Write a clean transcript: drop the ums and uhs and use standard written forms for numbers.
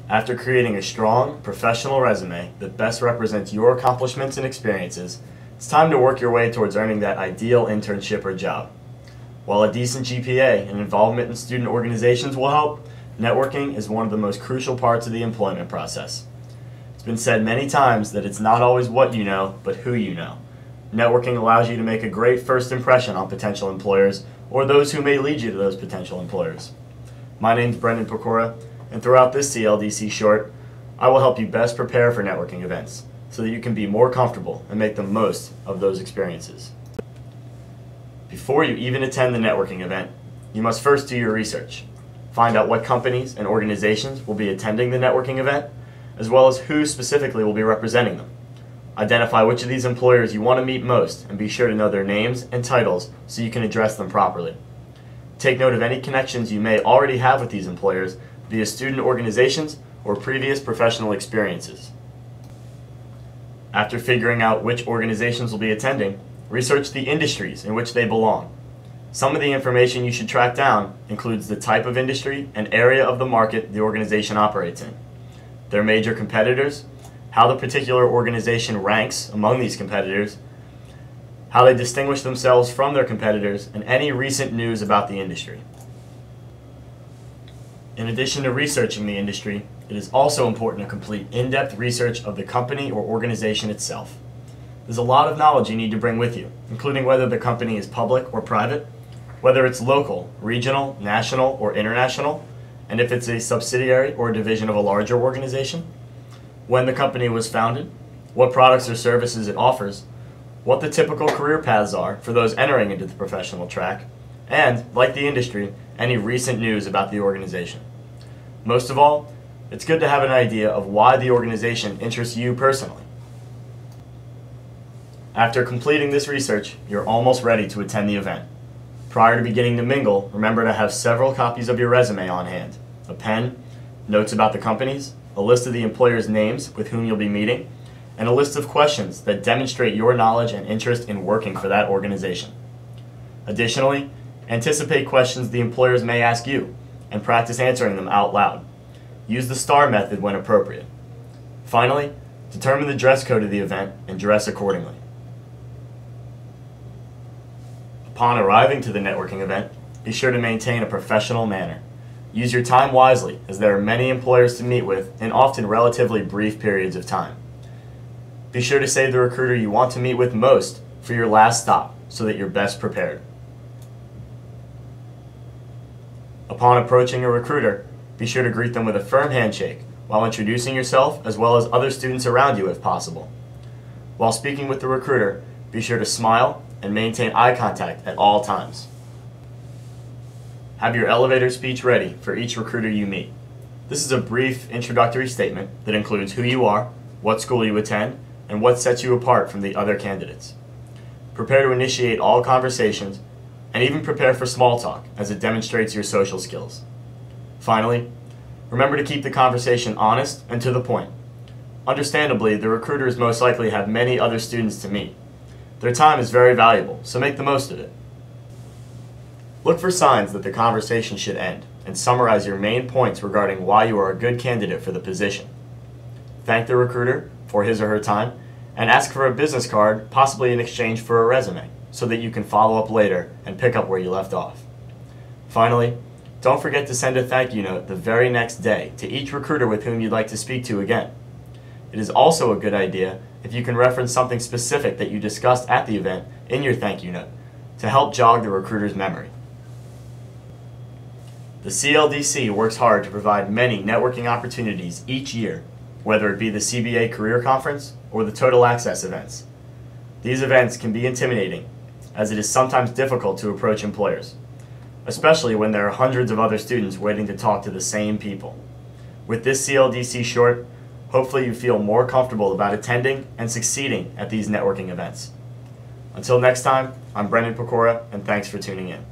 After creating a strong, professional resume that best represents your accomplishments and experiences, it's time to work your way towards earning that ideal internship or job. While a decent GPA and involvement in student organizations will help, networking is one of the most crucial parts of the employment process. It's been said many times that it's not always what you know, but who you know. Networking allows you to make a great first impression on potential employers or those who may lead you to those potential employers. My name's Brendan Pecora, and throughout this CLDC short, I will help you best prepare for networking events so that you can be more comfortable and make the most of those experiences. Before you even attend the networking event, you must first do your research. Find out what companies and organizations will be attending the networking event, as well as who specifically will be representing them. Identify which of these employers you want to meet most and be sure to know their names and titles so you can address them properly. Take note of any connections you may already have with these employers via student organizations or previous professional experiences. After figuring out which organizations will be attending, research the industries in which they belong. Some of the information you should track down includes the type of industry and area of the market the organization operates in, their major competitors, how the particular organization ranks among these competitors, how they distinguish themselves from their competitors, and any recent news about the industry. In addition to researching the industry, it is also important to complete in-depth research of the company or organization itself. There's a lot of knowledge you need to bring with you, including whether the company is public or private, whether it's local, regional, national, or international, and if it's a subsidiary or a division of a larger organization, when the company was founded, what products or services it offers, what the typical career paths are for those entering into the professional track, and, like the industry, any recent news about the organization. Most of all, it's good to have an idea of why the organization interests you personally. After completing this research, you're almost ready to attend the event. Prior to beginning to mingle, remember to have several copies of your resume on hand, a pen, notes about the companies, a list of the employers' names with whom you'll be meeting, and a list of questions that demonstrate your knowledge and interest in working for that organization. Additionally, anticipate questions the employers may ask you and practice answering them out loud. Use the STAR method when appropriate. Finally, determine the dress code of the event and dress accordingly. Upon arriving to the networking event, be sure to maintain a professional manner. Use your time wisely, as there are many employers to meet with in often relatively brief periods of time. Be sure to save the recruiter you want to meet with most for your last stop so that you're best prepared. Upon approaching a recruiter, be sure to greet them with a firm handshake while introducing yourself as well as other students around you if possible. While speaking with the recruiter, be sure to smile and maintain eye contact at all times. Have your elevator speech ready for each recruiter you meet. This is a brief introductory statement that includes who you are, what school you attend, and what sets you apart from the other candidates. Prepare to initiate all conversations and even prepare for small talk as it demonstrates your social skills. Finally, remember to keep the conversation honest and to the point. Understandably, the recruiters most likely have many other students to meet. Their time is very valuable, so make the most of it. Look for signs that the conversation should end and summarize your main points regarding why you are a good candidate for the position. Thank the recruiter for his or her time and ask for a business card, possibly in exchange for a resume, so that you can follow up later and pick up where you left off. Finally, don't forget to send a thank you note the very next day to each recruiter with whom you'd like to speak to again. It is also a good idea if you can reference something specific that you discussed at the event in your thank you note to help jog the recruiter's memory. The CLDC works hard to provide many networking opportunities each year, whether it be the CBA Career Conference or the Total Access events. These events can be intimidating, as it is sometimes difficult to approach employers, especially when there are hundreds of other students waiting to talk to the same people. With this CLDC short, hopefully you feel more comfortable about attending and succeeding at these networking events. Until next time, I'm Brendan Pecora, and thanks for tuning in.